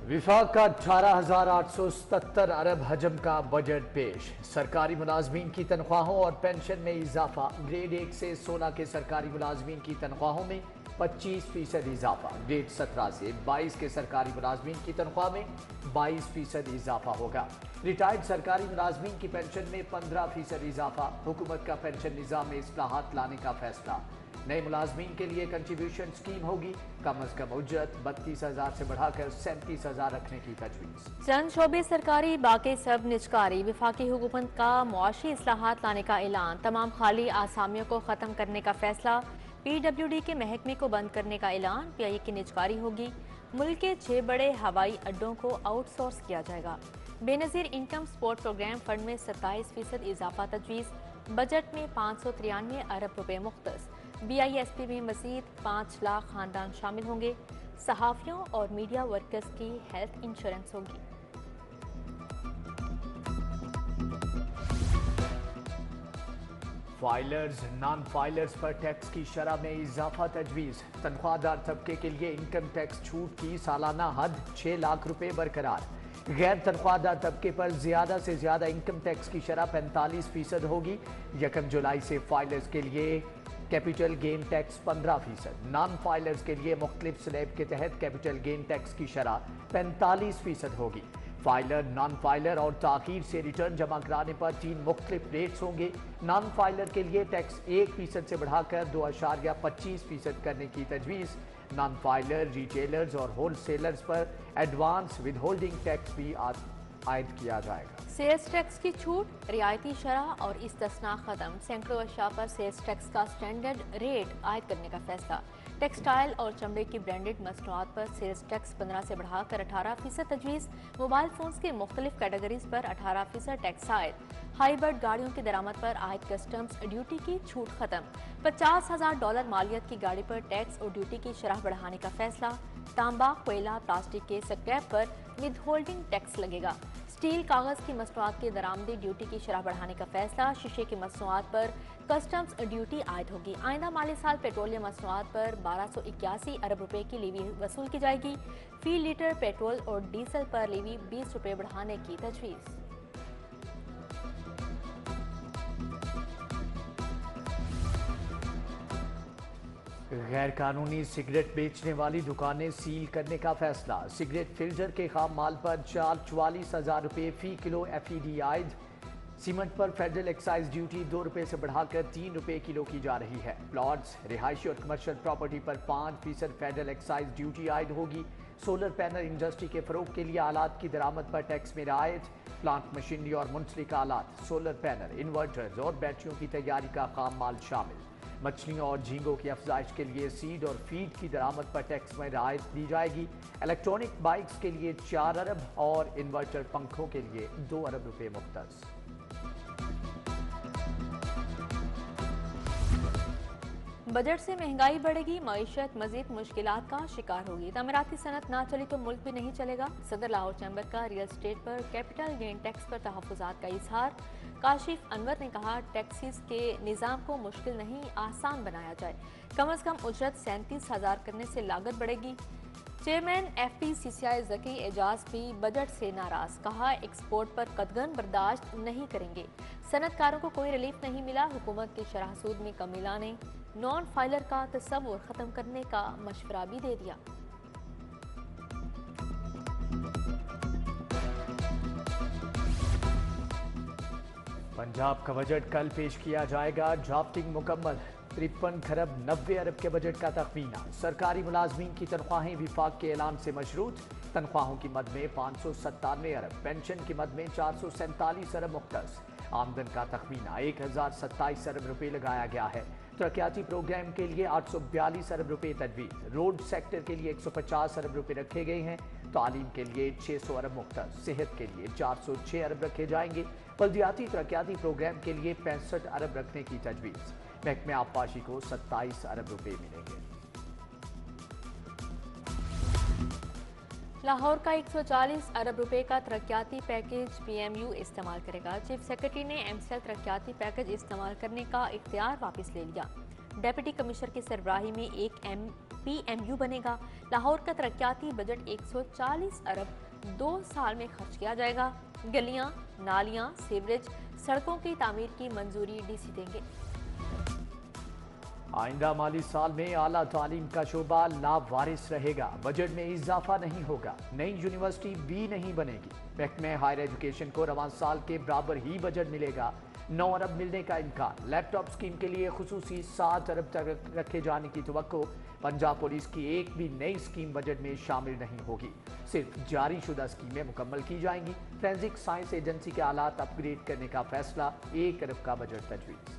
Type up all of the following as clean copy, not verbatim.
विफाक का 18,877 अरब हजम का बजट पेश। सरकारी मुलाजमीन की तनख्वाहों और पेंशन में इजाफा। ग्रेड 1 से 16 के सरकारी मुलाजमीन की तनख्वाहों में 25% इजाफा। ग्रेड 17 से 22 के सरकारी मुलाजमीन की तनख्वाह में 22% इजाफा होगा। रिटायर्ड सरकारी मुलाजमीन की पेंशन में 15% इजाफा। हुकूमत का पेंशन निज़ाम में इस्लाहात लाने का फैसला। नए मुलाजमीन के लिए कंट्रीब्यूशन स्कीम होगी। कम अज कम उज्जत 32,000 से बढ़ाकर 37,000 रखने की तजवीज़। चंद शोबे सरकारी, बाकी सब निजकारी। विफाकी हुकूमत का मुआशी इस्लाहात लाने का ऐलान। तमाम खाली आसामियों को ख़त्म करने का फैसला। PWD के महकमे को बंद करने का ऐलान। PIA की निजकारी होगी। मुल्क के 6 बड़े हवाई अड्डों को आउटसोर्स किया जाएगा। Benazir income support program fund में 27% इजाफा तजवीज़। बजट में 593 अरब रुपए मुख्तस। BISP में मज़ीद 5 लाख खानदान शामिल होंगे। सहाफ़ियों और मीडिया वर्कर्स की हेल्थ इंश्योरेंस होगी। फाइलर्स नॉन फाइलर्स पर टैक्स की शरह में इजाफा तजवीज़। तनख्वाहदार तबके के लिए इनकम टैक्स छूट की सालाना हद 6 लाख रुपए बरकरार। गैर तनख्वाहदार तबके पर ज्यादा से ज्यादा इनकम टैक्स की शरह 45% होगी। 1 जुलाई से फाइलर्स के लिए capital gain tax 15%। Non filers के लिए मुख्तलिफ स्लैब के तहत कैपिटल गेन टैक्स की शरह 45% होगी। फाइलर, नॉन फाइलर और ताखीर से रिटर्न जमा कराने पर 3 मुख्तलिफ रेट्स होंगे। नॉन फाइलर के लिए टैक्स 1% से बढ़ाकर 2.25% करने की तजवीज़। नॉन फाइलर, रिटेलर्स और होलसेलर्स पर एडवांस विदहोल्डिंग टैक्स भी आयद किया जाएगा। सेल्स टैक्स की छूट, रियायती शरह और इस्तिस्ना खत्म। सैकड़ों अशिया पर सेल्स टैक्स का स्टैंडर्ड रेट आयद करने का फैसला। टेक्सटाइल और चमड़े की ब्रांडेड मसनूआत पर सेल्स टैक्स 15 से बढ़ाकर 18% तजवीज़। मोबाइल फोन्स की मुख्तलिफ कैटेगरीज पर 18% टैक्स आयद। हाईबर्ड गाड़ियों की दरामद पर आयद कस्टम्स ड्यूटी की छूट खत्म। $50,000 मालियत की गाड़ी पर टैक्स और ड्यूटी की शरह बढ़ाने का फैसला। तांबा, कोयला, प्लास्टिक के स्क्रैप पर विद होल्डिंग टैक्स लगेगा। स्टील, कागज की मसनूआत की दरामदी ड्यूटी की शरह बढ़ाने का फैसला। शीशे की मसनूआत पर कस्टम्स ड्यूटी आयद होगी। आइंदा माली साल पेट्रोलियम मसनूआत पर 1281 अरब रुपए की लीवी वसूल की जाएगी। फी लीटर पेट्रोल और डीजल पर लीवी 20 रुपए बढ़ाने की तजवीज़। गैर कानूनी सिगरेट बेचने वाली दुकानें सील करने का फैसला। सिगरेट फिल्टर के खाम माल पर 44,000 रुपये फी किलो FED आयद। सीमेंट पर फेडरल एक्साइज ड्यूटी 2 रुपये से बढ़ाकर 3 रुपये किलो की जा रही है। प्लॉट्स, रिहायशी और कमर्शियल प्रॉपर्टी पर 5% फेडरल एक्साइज ड्यूटी आयद होगी। सोलर पैनल इंडस्ट्री के फरोग के लिए आलात की दरामद पर टैक्स में रियायत। प्लांट मशीनरी और मुंसलिक आलात, सोलर पैनल, इन्वर्टर्स और बैटरियों की तैयारी का खाम माल शामिल। मछलियों और झींगों की अफजाइश के लिए सीड और फीड की दरामद पर टैक्स में रियायत दी जाएगी। इलेक्ट्रॉनिक बाइक्स के लिए 4 अरब और इन्वर्टर पंखों के लिए 2 अरब रुपए मुख्तस। बजट से महंगाई बढ़ेगी, मईशत मजीद मुश्किलात का शिकार होगी। तमीराती सनत ना चली तो मुल्क भी नहीं चलेगा। सदर लाहौर चैम्बर का रियल एस्टेट पर कैपिटल गेन टैक्स पर तहफ़्फ़ुज़ात का इजहार। काशिफ अनवर ने कहा, टैक्सीज के निज़ाम को मुश्किल नहीं आसान बनाया जाए। कम अज़ कम उजरत 37,000 करने से लागत बढ़ेगी। चेयरमैन FPCCI ज़की एजाज भी बजट से नाराज। कहा, एक्सपोर्ट पर कदगन बर्दाश्त नहीं करेंगे। सनतकारों को कोई रिलीफ नहीं मिला। हुकूमत के शरह सूद में कमी लाने, नॉन फाइलर का तस्वुर खत्म करने का मशवरा भी दे दिया। पंजाब का बजट कल पेश किया जाएगा। ड्राफ्टिंग मुकम्मल। 53 खरब 90 अरब के बजट का तखमीना। सरकारी मुलाजमीन की तनख्वाहें विफाक के ऐलान से मशरूत। तनख्वाहों की मद में 597 अरब, पेंशन की मद में 447 अरब मुख्तस। आमदन का तखमीना 1027 अरब रुपए लगाया गया है। तरक्याती प्रोग्राम के लिए 842 अरब रुपए तजवीज़। रोड सेक्टर के लिए 150 अरब रुपए रखे गए हैं। तालीम के लिए 600 अरब मुख्तस। सेहत के लिए 406 अरब रखे जाएंगे। बल्दियाती तरक्याती प्रोग्राम के लिए 65 अरब रखने की तजवीज़। महकमे आबपाशी को 27 अरब रुपए मिलेंगे। लाहौर का 140 अरब रुपए का तरक्याती पैकेज PMU इस्तेमाल करेगा। चीफ सेक्रेटरी ने MCL तरक्याती पैकेज इस्तेमाल करने का इख्तियार वापस ले लिया। डेप्यूटी कमिश्नर की सरबराही में एक PMU बनेगा। लाहौर का तरक्याती बजट 140 अरब 2 साल में खर्च किया जाएगा। गलियां, नालियां, सीवरेज, सड़कों की तामीर की मंजूरी DC देंगे। आइंदा माली साल में आला तालीम का शोबा लावारिस रहेगा। बजट में इजाफा नहीं होगा। नई यूनिवर्सिटी भी नहीं बनेगी। महकमे हायर एजुकेशन को रवां साल के बराबर ही बजट मिलेगा। 9 अरब मिलने का इम्कान। लैपटॉप स्कीम के लिए खुसूसी 7 अरब तक रखे जाने की तवक्को। पंजाब पुलिस की एक भी नई स्कीम बजट में शामिल नहीं होगी। सिर्फ जारी शुदा स्कीमें मुकम्मल की जाएंगी। फोरेंसिक साइंस एजेंसी के आलात अपग्रेड करने का फैसला। 1 अरब का बजट तजवीज़।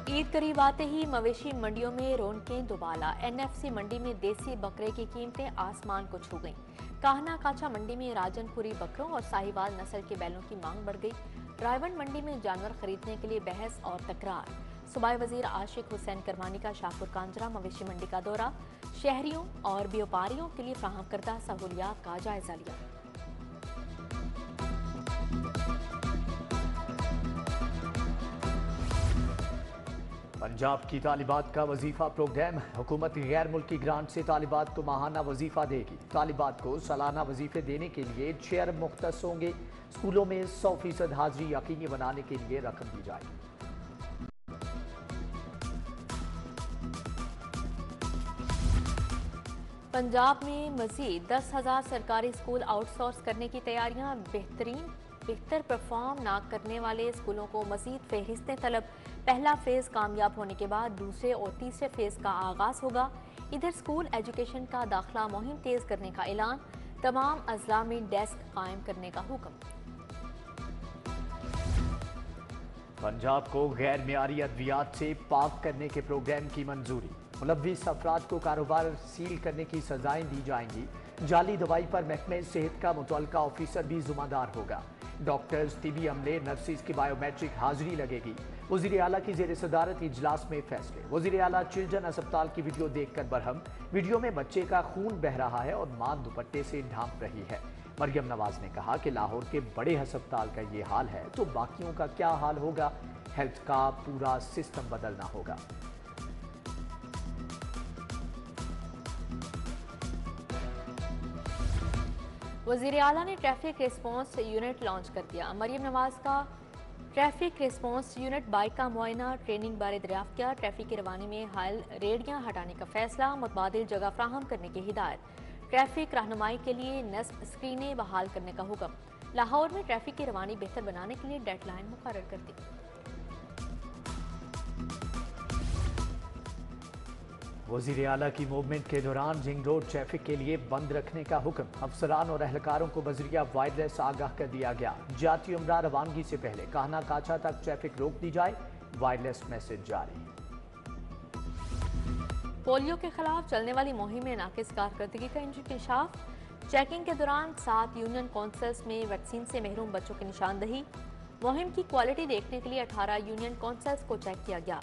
ईद करीब आते ही मवेशी मंडियों में रौनकें दुबाला। NFC मंडी में देसी बकरे की कीमतें आसमान को छू गईं। काहना काचा मंडी में राजनपुरी बकरों और साहिवाल नस्ल के बैलों की मांग बढ़ गई। रायवंड मंडी में जानवर खरीदने के लिए बहस और तकरार। सूबाई वजीर आशिक हुसैन करमानी का शाहपुर कांजरा मवेशी मंडी का दौरा। शहरियों और व्यापारियों के लिए फराहम करदा सहूलियात का जायजा लिया। पंजाब की तालिबात का वजीफा प्रोग्राम। हुकूमत गैर मुल्की ग्रांट से तालिबात को माहाना वजीफा देगी। तालिबात को सालाना वजीफे देने के लिए 6 अरब मुख्तस होंगे। स्कूलों में 100% हाजिरी यकीनी बनाने के लिए रकम दी जाएगी। पंजाब में मजीद 10,000 सरकारी स्कूल आउटसोर्स करने की तैयारियां। बेहतर परफॉर्म ना करने वाले स्कूलों को मजीद फहरिस्तें तलब। पहला फेज कामयाब होने के बाद दूसरे और तीसरे फेज का आगाज होगा। इधर स्कूल एजुकेशन का दाखिला मुहिम तेज करने का ऐलान। तमाम अजला में डेस्क कायम करने का हुक्म। पंजाब को गैर मियारी अद्वियात से पाक करने के प्रोग्राम की मंजूरी। मुलव्विस अफराद को कारोबार सील करने की सजाएं दी जाएंगी। जाली दवाई पर महकमे सेहत का मुतल्लिका ऑफिसर भी जिम्मेदार होगा। डॉक्टर्स, तिबी अमले, नर्सिस की बायोमेट्रिक हाजिरी लगेगी। वजीर आला की जेर सदारत इजलास में फैसले। वजीर आला चिल्ड्रन अस्पताल की वीडियो देखकर बरहम। वीडियो में बच्चे का खून बह रहा है और मां दुपट्टे से ढांप रही है। मरियम नवाज ने कहा कि लाहौर के बड़े अस्पताल का ये हाल है तो बाकियों का क्या हाल होगा। हेल्थ का पूरा सिस्टम बदलना होगा। वजीर आला ने ट्रैफिक रिस्पॉन्स यूनिट लॉन्च कर दिया। मरियम नवाज का ट्रैफिक रिस्पॉन्स यूनिट बाइक का मुआयना ट्रेनिंग बारे दरियाफ्त किया। ट्रैफिक की रवानी में हायल रेडियां हटाने का फैसला। मुतबादिल जगह फ्राहम करने की हिदायत। ट्रैफिक रहनुमाई के लिए नस्ब स्क्रीनें बहाल करने का हुक्म। लाहौर में ट्रैफिक की रवानी बेहतर बनाने के लिए डेडलाइन मुकर्रर कर दी। वजीर आला की मूवमेंट के दौरान रिंग रोड ट्रैफिक के लिए बंद रखने का हुक्म। अफसरान और एहलकारों को बजरिया वायरलेस आगाह कर दिया गया। जाती उम्रा रवानगी से पहले काहना काछा तक ट्रैफिक रोक दी जाए। वायरलेस मैसेज जारी। पोलियो के खिलाफ चलने वाली मुहिम में नाकिस कारकर्दगी का इंकशाफ। चेकिंग के दौरान 7 यूनियन काउंसिल्स में वैक्सीन से महरूम बच्चों की निशानदही। मुहिम की क्वालिटी देखने के लिए 18 यूनियन काउंसिल्स को चेक किया गया।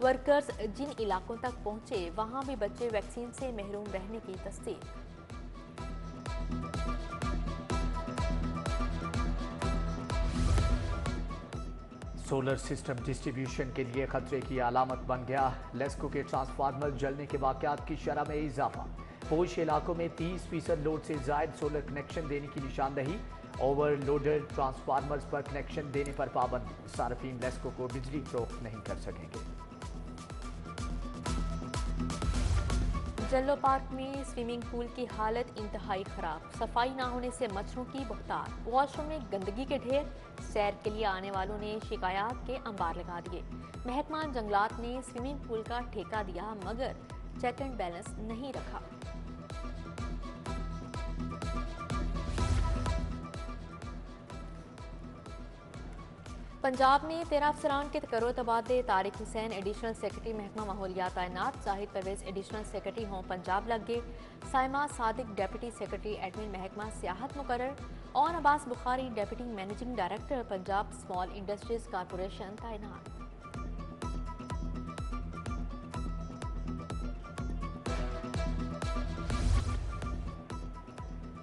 वर्कर्स जिन इलाकों तक पहुंचे वहां भी बच्चे वैक्सीन से महरूम रहने की तस्दीक। सोलर सिस्टम डिस्ट्रीब्यूशन के लिए खतरे की अलामत बन गया। लेस्को के ट्रांसफार्मर जलने के वाकयात की शरह में इजाफा। पोश इलाकों में 30% लोड से जायद सोलर कनेक्शन देने की निशानदही। ओवरलोडेड ट्रांसफार्मर्स पर कनेक्शन देने पर पाबंदी। सार्फिन लेस्को को बिजली फरोख्त नहीं कर सकेंगे। जल्लो पार्क में स्विमिंग पूल की हालत इंतहाई खराब। सफाई ना होने से मच्छरों की बख्तार। वॉशरूम में गंदगी के ढेर। सैर के लिए आने वालों ने शिकायत के अंबार लगा दिए। महकमा जंगलात ने स्विमिंग पूल का ठेका दिया मगर चेक एंड बैलेंस नहीं रखा। पंजाब में 13 अफसरान के तकर्रो तबादले। तारिक हुसैन एडिशनल सेक्रेटरी महकमा माहौलियात तैनात। Zahid Pervez additional secretary home Punjab लग गए। Saima Sadiq deputy secretary admin महकमा सियाहत मुकर्रर और Abbas Bukhari deputy managing director Punjab small industries corporation तैनात।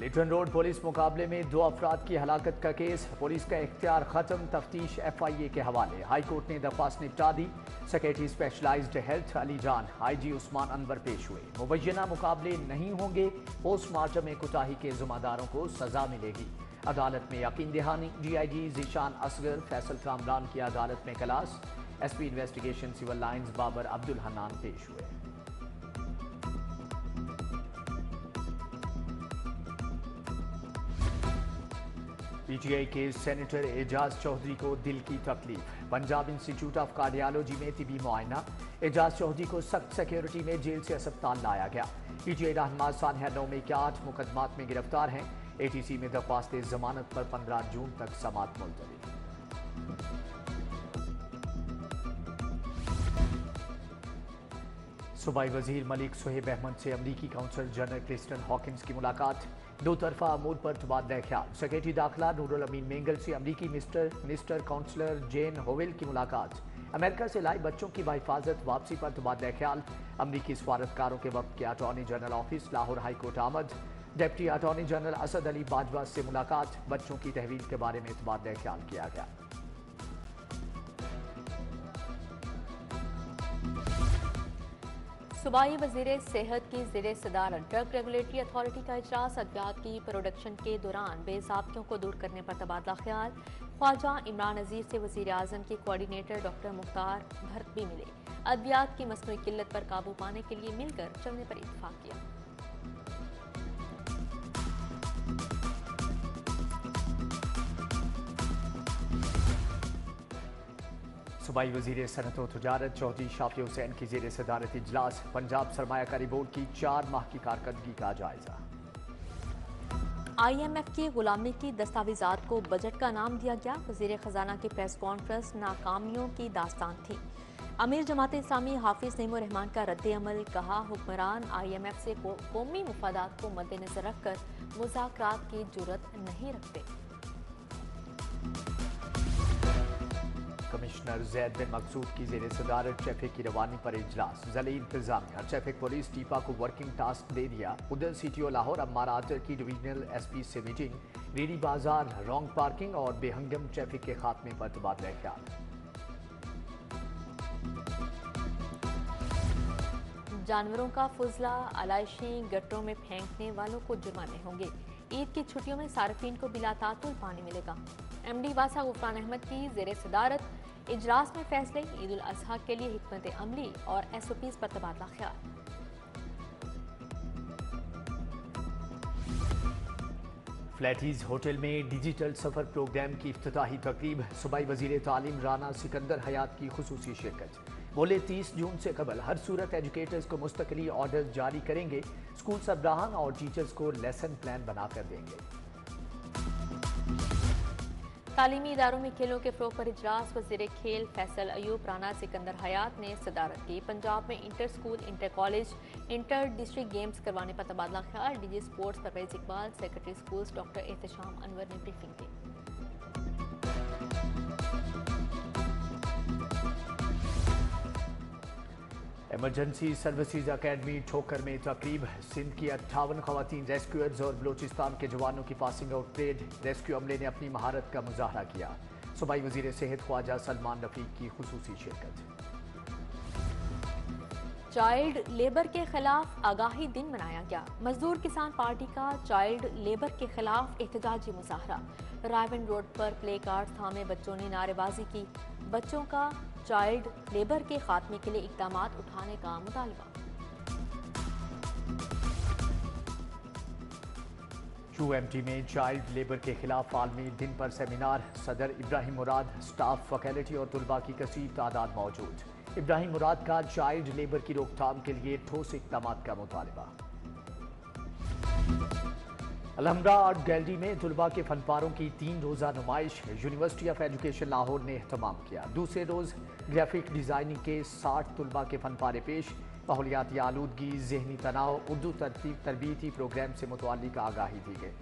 लिटन रोड पुलिस मुकाबले में 2 अफराद की हलाकत का केस, पुलिस का इख्तियार खत्म, तफ्तीश FIA के हवाले। हाई कोर्ट ने दरख्वास्त निपटा दी। सेक्रेटरी स्पेशलाइज्ड हेल्थ अली जान, IG उस्मान अनवर पेश हुए। मुबैना मुकाबले नहीं होंगे, पोस्टमार्टम में कोताही के जिम्मेदारों को सजा मिलेगी। अदालत में यकीन दहानी, DIG जीशान असगर, फैसल कामरान की अदालत में class. SP investigation civil lines Babar Abdul Hannan पेश हुए। PTI के सेनेटर एजाज चौधरी को दिल की तकलीफ, पंजाब इंस्टीट्यूट ऑफ कार्डियोलॉजी में तिबी मुआयना। एजाज चौधरी को सख्त सिक्योरिटी में जेल से अस्पताल लाया गया। PTI रहनुमा सानिया 9 में के 8 मुकदमात में गिरफ्तार हैं। ATC में दरख्वास्त जमानत पर 15 जून तक समाअत मुलतवी। सूबाई वजीर मलिक सुहेब अहमद से अमरीकी काउंसल जनरल क्रिस्टन हॉकिंस की मुलाकात, दो तरफा अमूर पर तबादला ख्याल। सेक्रेटरी दाखिला नूरुल अमीन मेंगल से अमरीकी मिनिस्टर काउंसलर जेन होवेल की मुलाकात। अमेरिका से लाए बच्चों की बाहिफाजत वापसी पर तबादला ख्याल। अमरीकी सफारतकारों के वक्त के attorney general office Lahore high court आमद। Deputy attorney general Asad Ali Bajwa से मुलाकात, बच्चों की तहवील के बारे में तबादला ख्याल किया गया। सूबाई वजीर सेहत की ज़ेरे सदारत ड्रग रेगुलेटरी अथॉरिटी का इजलास, अद्वियात की प्रोडक्शन के दौरान बेज़ाब्तियों को दूर करने पर तबादला ख्याल। ख्वाजा इमरान नज़ीर से वज़ीर आज़म के कोऑर्डिनेटर डॉक्टर मुख्तार भरत भी मिले। अद्वियात की मसनूई किल्लत पर काबू पाने के लिए मिलकर चलने पर इत्तेफाक किया। सूबाई वजीर सनत व तजारत चौधरी शाफी हुसैन की जेर सदारत इजलास, पंजाब सरमायाकारी बोर्ड की 4 माह की कारकर्दगी का जायजा। IMF की गुलामी की दस्तावेजात को बजट का नाम दिया गया। वजीर खजाना की प्रेस कॉन्फ्रेंस नाकामियों की दास्तान थी। अमीर जमात इस्लामी हाफिज नईमुर रहमान का रद्द अमल, कहा हुक्मरान IMF से कौमी मुफादात को मद्देनजर रखकर मुज़ाकरात की जुर्रत नहीं रखते। कमिश्नर जैद बिन मकसूद की जेर सदारत ट्रैफिक की रवानी पर इजलास। ज़िले इंतजामिया ट्रैफिक पुलिस टीपा को वर्किंग टास्क दे दिया। उधर CTO लाहौर अम्मार आतर की डिवीजनल SP से मीटिंग। रेडी बाजार, रॉन्ग पार्किंग और बेहंगम ट्रैफिक के खात्मे पर तबादला ख्याल। जानवरों का फुजला आलाइशी गटरों में फेंकने वालों को जुर्माने होंगे। ईद की छुट्टियों में सार्फिन को बिला तातुल पानी मिलेगा। MD वासा गुफरान अहमद की जेर सदारत इजलास में फैसले। ईद उल अजहा के लिए हिकमत अमली और SOPs पर तबादला ख्याल। फ्लैटीज होटल में डिजिटल सफर प्रोग्राम की इफ्तिताही तकरीब। सूबाई वजीर तालीम राना सिकंदर हयात की खुसूसी शिरकत। बोले 30 जून से कबल हर सूरत एजुकेटर्स को मुस्तकिली ऑर्डर जारी करेंगे। स्कूल सरबराहान और टीचर्स को लेसन प्लान बनाकर देंगे। तालीमी इदारों में खेलों के फ़रोग़ पर इजलास। वज़ीर खेल फैसल अयूब, राना सिकंदर हयात ने सदारत की। पंजाब में inter school, inter college, inter district games करवाने पर तबादला ख्याल। DG sports Pervez Iqbal, secretary schools doctor Ehtesham Anwar ने ब्रीफिंग की। इमरजेंसी सर्विसेज अकेडमी ठोकर में तकरीब। सिंध की 58 खवातीन रेस्क्यूअर्स और बलोचिस्तान के जवानों की पासिंग आउट परेड। रेस्क्यू अमले ने अपनी महारत का मुजाहरा किया। सूबाई वजीर सेहत ख्वाजा सलमान रफीक की खुसूसी शिरकत। चाइल्ड लेबर के खिलाफ आगाही दिन मनाया गया। मजदूर किसान पार्टी का चाइल्ड लेबर के खिलाफ एहतजाजी मुजाहरा। रायवन रोड पर प्ले कार्ड थामे बच्चों ने नारेबाजी की। बच्चों का चाइल्ड लेबर के खात्मे के लिए इक़दामात उठाने का मुतालबा। QMT में चाइल्ड लेबर के खिलाफ आलमी दिन पर सेमिनार। सदर इब्राहिम मुराद, स्टाफ, फैकल्टी और तुलबा की कसीर तादाद मौजूद। इब्राहिम मुराद का चाइल्ड लेबर की रोकथाम के लिए ठोस इक़दामात का मुतालबा। अलहम्रा आर्ट गैलरी में तुलबा के फनपारों की 3 रोज़ा नुमाइश। यूनिवर्सिटी ऑफ एजुकेशन लाहौर ने एहतमाम किया। दूसरे रोज़ ग्राफिक डिज़ाइनिंग के 60 तुलबा के फनपारे पेश। माहौलियाती आलूदगी, ज़हनी तनाव, उर्दू तरबीती प्रोग्राम से मुतअल्लिक़ आगाही दी गई।